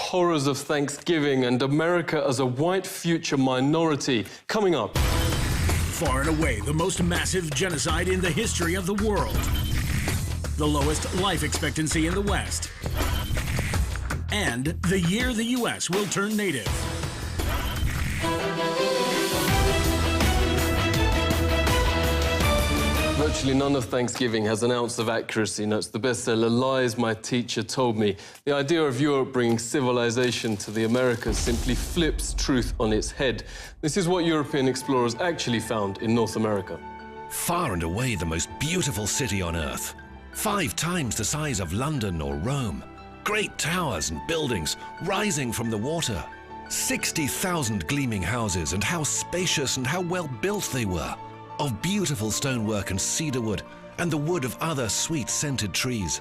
horrors of Thanksgiving and America as a white future minority. Coming up. Far and away the most massive genocide in the history of the world. The lowest life expectancy in the West. And the year the U.S. will turn native. Virtually none of Thanksgiving has an ounce of accuracy, notes the bestseller Lies My Teacher Told Me. The idea of Europe bringing civilization to the Americas simply flips truth on its head. This is what European explorers actually found in North America. Far and away the most beautiful city on Earth. 5 times the size of London or Rome. Great towers and buildings rising from the water. 60,000 gleaming houses, and how spacious and how well built they were. Of beautiful stonework and cedar wood, and the wood of other sweet-scented trees.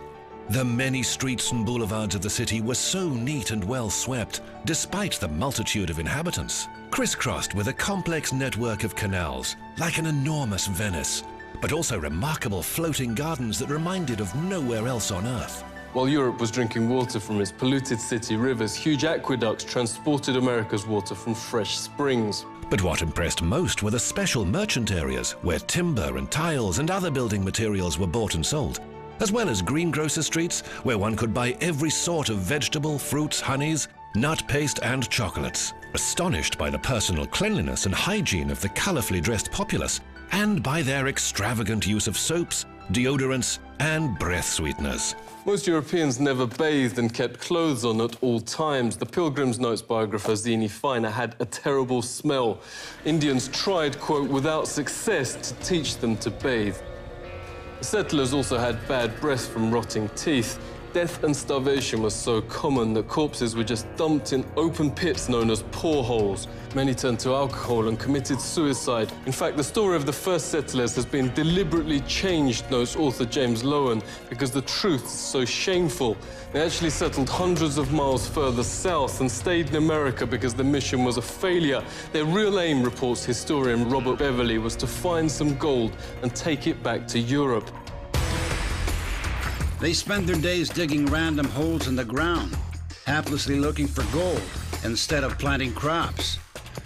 The many streets and boulevards of the city were so neat and well swept, despite the multitude of inhabitants, crisscrossed with a complex network of canals, like an enormous Venice, but also remarkable floating gardens that reminded of nowhere else on Earth. While Europe was drinking water from its polluted city rivers, huge aqueducts transported America's water from fresh springs. But what impressed most were the special merchant areas where timber and tiles and other building materials were bought and sold, as well as greengrocer streets where one could buy every sort of vegetable, fruits, honeys, nut paste and chocolates. Astonished by the personal cleanliness and hygiene of the colorfully dressed populace, and by their extravagant use of soaps, deodorants and breath sweeteners. Most Europeans never bathed and kept clothes on at all times. The Pilgrim's Notes biographer Zini Feiner had a terrible smell. Indians tried, quote, without success to teach them to bathe. The settlers also had bad breath from rotting teeth. Death and starvation was so common that corpses were just dumped in open pits known as poreholes. Many turned to alcohol and committed suicide. In fact, the story of the first settlers has been deliberately changed, notes author James Lowen, because the truth is so shameful. They actually settled hundreds of miles further south and stayed in America because the mission was a failure. Their real aim, reports historian Robert Beverly, was to find some gold and take it back to Europe. They spent their days digging random holes in the ground, haplessly looking for gold instead of planting crops.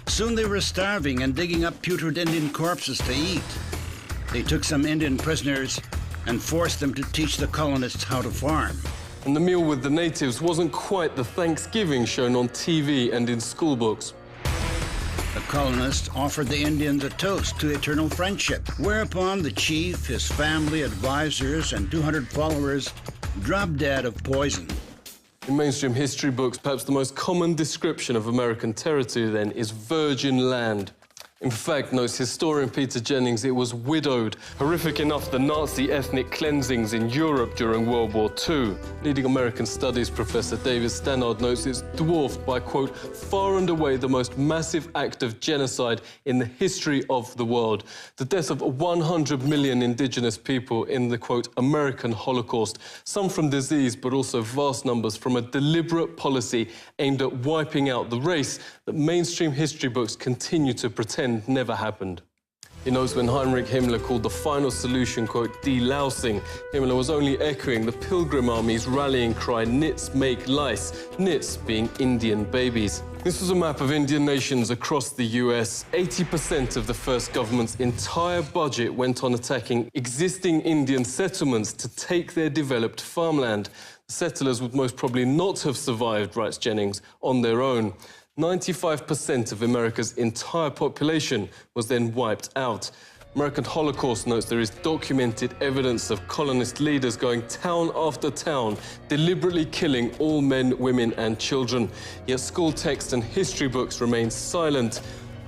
Soon they were starving and digging up putrid Indian corpses to eat. They took some Indian prisoners and forced them to teach the colonists how to farm. And the meal with the natives wasn't quite the Thanksgiving shown on TV and in school books. The colonists offered the Indians a toast to eternal friendship, whereupon the chief, his family, advisors, and 200 followers dropped dead of poison. In mainstream history books, perhaps the most common description of American territory then is virgin land. In fact, notes historian Peter Jennings, it was widowed. Horrific enough, the Nazi ethnic cleansings in Europe during World War II. Leading American studies professor David Stannard notes it's dwarfed by, quote, far and away the most massive act of genocide in the history of the world. The death of 100 million indigenous people in the, quote, American Holocaust. Some from disease, but also vast numbers from a deliberate policy aimed at wiping out the race that mainstream history books continue to pretend never happened. He knows when Heinrich Himmler called the final solution, quote, delousing, Himmler was only echoing the Pilgrim Army's rallying cry, nits make lice, nits being Indian babies. This was a map of Indian nations across the US. 80% of the first government's entire budget went on attacking existing Indian settlements to take their developed farmland. The settlers would most probably not have survived, writes Jennings, on their own. 95% of America's entire population was then wiped out. American Holocaust notes there is documented evidence of colonist leaders going town after town, deliberately killing all men, women and children. Yet school texts and history books remain silent.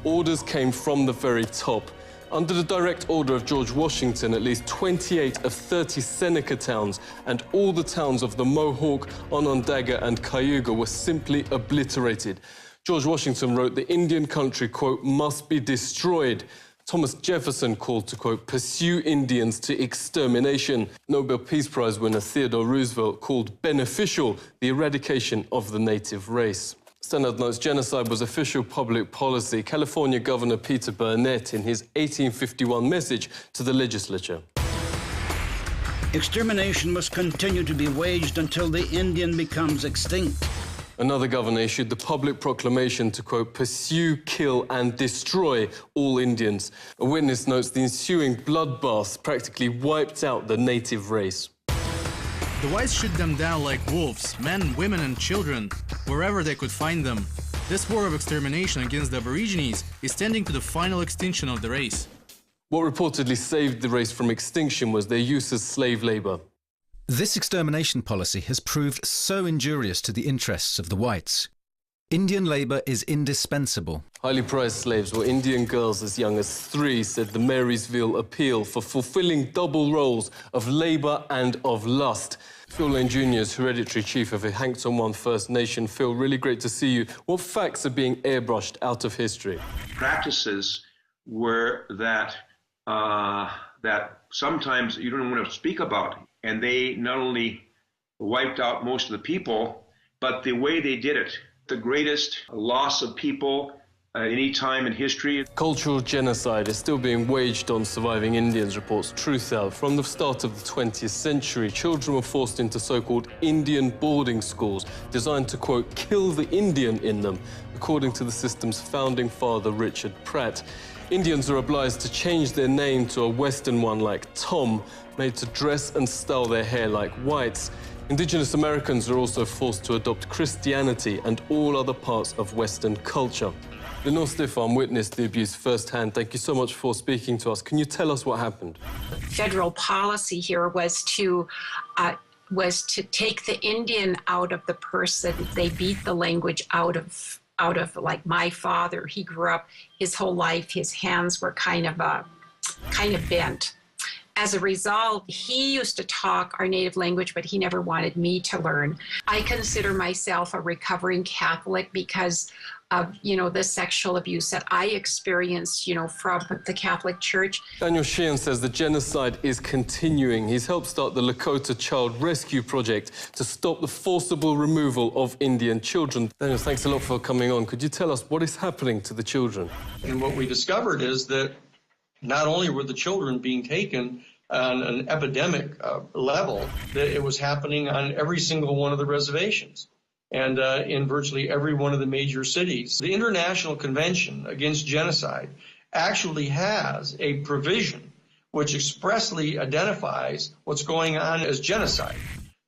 Orders came from the very top. Under the direct order of George Washington, at least 28 of 30 Seneca towns and all the towns of the Mohawk, Onondaga and Cayuga were simply obliterated. George Washington wrote the Indian country, quote, must be destroyed. Thomas Jefferson called to, quote, pursue Indians to extermination. Nobel Peace Prize winner Theodore Roosevelt called beneficial the eradication of the native race. Stannard notes genocide was official public policy. California Governor Peter Burnett in his 1851 message to the legislature. Extermination must continue to be waged until the Indian becomes extinct. Another governor issued the public proclamation to, quote, pursue, kill and destroy all Indians. A witness notes the ensuing bloodbaths practically wiped out the native race. The whites shoot them down like wolves, men, women and children, wherever they could find them. This war of extermination against the Aborigines is tending to the final extinction of the race. What reportedly saved the race from extinction was their use as slave labour. This extermination policy has proved so injurious to the interests of the whites. Indian labour is indispensable. Highly prized slaves were Indian girls as young as 3, said the Marysville Appeal, for fulfilling double roles of labour and of lust. Phil Lane Jr. is hereditary chief of the Hankton One First Nation. Phil, really great to see you. What facts are being airbrushed out of history? Practices were that sometimes you don't want to speak about. And they not only wiped out most of the people, but the way they did it, the greatest loss of people at any time in history. Cultural genocide is still being waged on surviving Indians, reports Truthout. From the start of the 20th century, children were forced into so-called Indian boarding schools, designed to, quote, kill the Indian in them, according to the system's founding father, Richard Pratt. Indians are obliged to change their name to a Western one like Tom, made to dress and style their hair like whites. Indigenous Americans are also forced to adopt Christianity and all other parts of Western culture. Lenore Stefan witnessed the abuse firsthand. Thank you so much for speaking to us. Can you tell us what happened? Federal policy here was to take the Indian out of the person. They beat the language out of like my father. He grew up his whole life, his hands were kind of bent. As a result, he used to talk our native language, but he never wanted me to learn. I consider myself a recovering Catholic because of, the sexual abuse that I experienced, from the Catholic Church. Daniel Sheehan says the genocide is continuing. He's helped start the Lakota Child Rescue Project to stop the forcible removal of Indian children. Daniel, thanks a lot for coming on. Could you tell us what is happening to the children? And what we discovered is that not only were the children being taken on an epidemic level, that it was happening on every single one of the reservations and in virtually every one of the major cities. The International Convention Against Genocide actually has a provision which expressly identifies what's going on as genocide,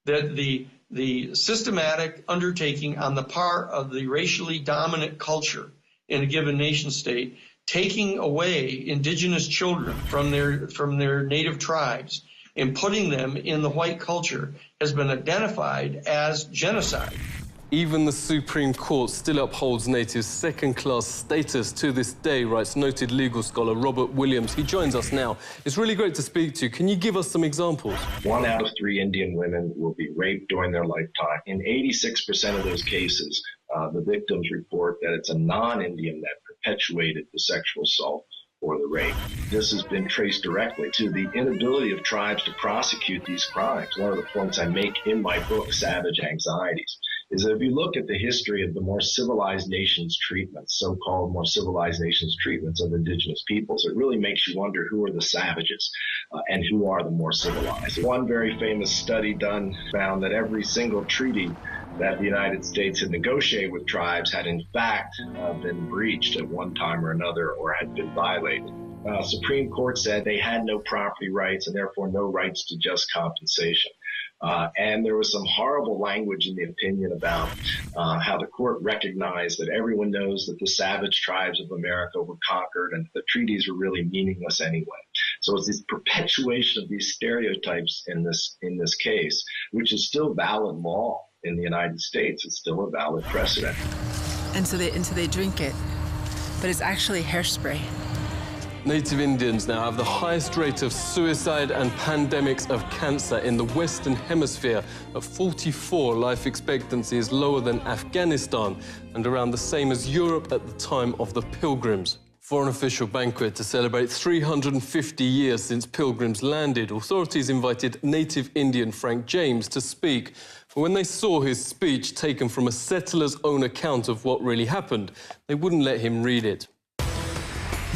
that the systematic undertaking on the part of the racially dominant culture in a given nation state, taking away indigenous children from their native tribes and putting them in the white culture has been identified as genocide. Even the Supreme Court still upholds natives' second-class status to this day, writes noted legal scholar Robert Williams. He joins us now. It's really great to speak to you. Can you give us some examples? 1 out of 3 Indian women will be raped during their lifetime. In 86% of those cases, the victims report that it's a non-Indian that perpetuated the sexual assault or the rape. This has been traced directly to the inability of tribes to prosecute these crimes. One of the points I make in my book, Savage Anxieties, is that if you look at the history of the more civilized nations treatments, so-called more civilized nations treatments of indigenous peoples, it really makes you wonder who are the savages and who are the more civilized. One very famous study done found that every single treaty that the United States had negotiated with tribes had in fact been breached at one time or another or had been violated. Supreme Court said they had no property rights and therefore no rights to just compensation. And there was some horrible language in the opinion about how the court recognized that everyone knows that the savage tribes of America were conquered and the treaties were really meaningless anyway. So it's this perpetuation of these stereotypes in this case, which is still valid law in the United States. It's still a valid precedent. And so they drink it, but it's actually hairspray. Native Indians now have the highest rate of suicide and pandemics of cancer in the Western Hemisphere. At 44, life expectancy is lower than Afghanistan and around the same as Europe at the time of the Pilgrims. For an official banquet to celebrate 350 years since Pilgrims landed, authorities invited native Indian Frank James to speak. But when they saw his speech taken from a settler's own account of what really happened, they wouldn't let him read it.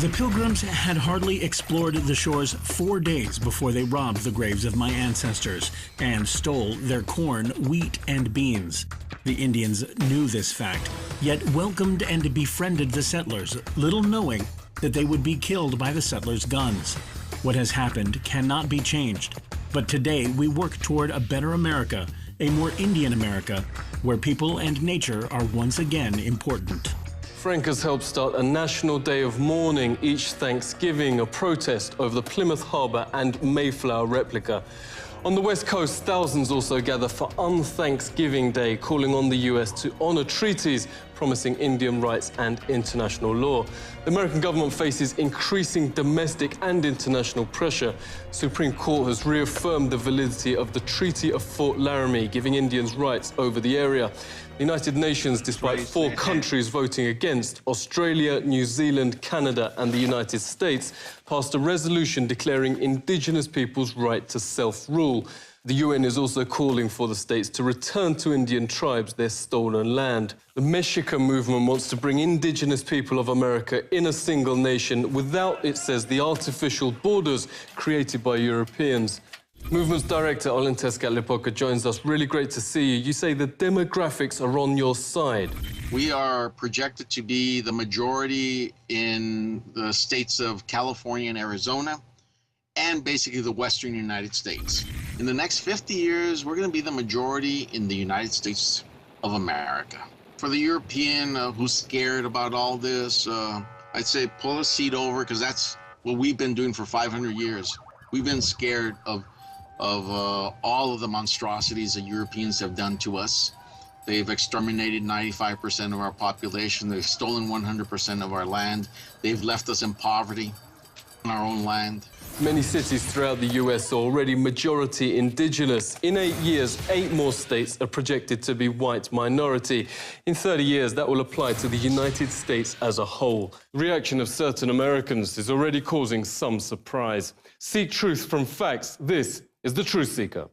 The Pilgrims had hardly explored the shores 4 days before they robbed the graves of my ancestors and stole their corn, wheat, and beans. The Indians knew this fact, yet welcomed and befriended the settlers, little knowing that they would be killed by the settlers' guns. What has happened cannot be changed, but today we work toward a better America, a more Indian America, where people and nature are once again important. Frank has helped start a national day of mourning each Thanksgiving, a protest over the Plymouth Harbor and Mayflower replica. On the West Coast, thousands also gather for Un-Thanksgiving Day, calling on the US to honor treaties promising Indian rights and international law. The American government faces increasing domestic and international pressure. The Supreme Court has reaffirmed the validity of the Treaty of Fort Laramie, giving Indians rights over the area. The United Nations, despite 4 countries voting against, Australia, New Zealand, Canada and the United States, passed a resolution declaring Indigenous peoples' right to self-rule. The UN is also calling for the states to return to Indian tribes their stolen land. The Mexica movement wants to bring Indigenous people of America in a single nation without, it says, the artificial borders created by Europeans. Movement's director, Olenteska Lepoka, joins us. Really great to see you. You say the demographics are on your side. We are projected to be the majority in the states of California and Arizona, and basically the western United States. In the next 50 years, we're going to be the majority in the United States of America. For the European who's scared about all this, I'd say pull a seat over, because that's what we've been doing for 500 years. We've been scared of all of the monstrosities that Europeans have done to us. They've exterminated 95% of our population. They've stolen 100% of our land. They've left us in poverty on our own land. Many cities throughout the US are already majority indigenous. In 8 years, 8 more states are projected to be white minority. In 30 years, that will apply to the United States as a whole. The reaction of certain Americans is already causing some surprise. Seek truth from facts. This is The Truth Seeker.